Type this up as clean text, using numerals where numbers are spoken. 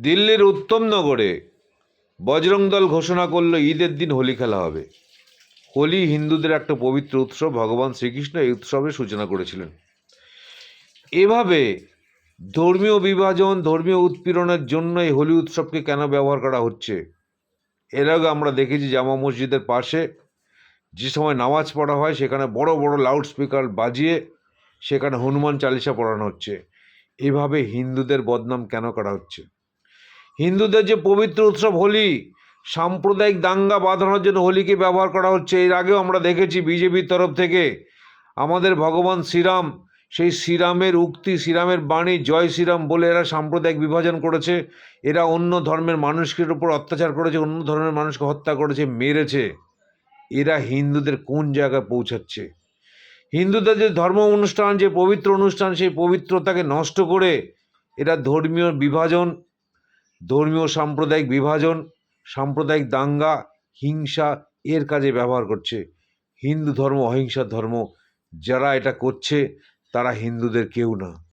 দিল্লির উত্তমনগরে বজরং দল ঘোষণা করলো ঈদের দিন হোলি খেলা হবে। হোলি হিন্দুদের একটা পবিত্র উৎসব। ভগবান শ্রীকৃষ্ণ এই উৎসবের সূচনা করেছিলেন। এভাবে ধর্মীয় বিভাজন, ধর্মীয় উৎপীড়নের জন্য এই হোলি উৎসবকে কেন ব্যবহার করা হচ্ছে? এর আগে আমরা দেখেছি জামা মসজিদের পাশে যে সময় নামাজ পড়া হয় সেখানে বড় বড় লাউড স্পিকার বাজিয়ে সেখানে হনুমান চালিসা পড়ানো হচ্ছে। এভাবে হিন্দুদের বদনাম কেন করা হচ্ছে? হিন্দুদের যে পবিত্র উৎসব হোলি, সাম্প্রদায়িক দাঙ্গা বাঁধানোর জন্য হোলিকে ব্যবহার করা হচ্ছে। এর আগেও আমরা দেখেছি বিজেপির তরফ থেকে আমাদের ভগবান শ্রীরাম, সেই শ্রীরামের উক্তি, শ্রীরামের বাণী জয় শ্রীরাম বলে এরা সাম্প্রদায়িক বিভাজন করেছে। এরা অন্য ধর্মের মানুষের উপর অত্যাচার করেছে, অন্য ধর্মের মানুষকে হত্যা করেছে, মেরেছে। এরা হিন্দুদের কোন জায়গায় পৌঁছাচ্ছে? হিন্দুদের যে ধর্ম অনুষ্ঠান, যে পবিত্র অনুষ্ঠান, সেই পবিত্রতাকে নষ্ট করে এরা ধর্মীয় বিভাজন, ধর্মীয় সাম্প্রদায়িক বিভাজন, সাম্প্রদায়িক দাঙ্গা, হিংসা এর কাজে ব্যবহার করছে। হিন্দু ধর্ম অহিংসার ধর্ম। যারা এটা করছে তারা হিন্দুদের কেউ না।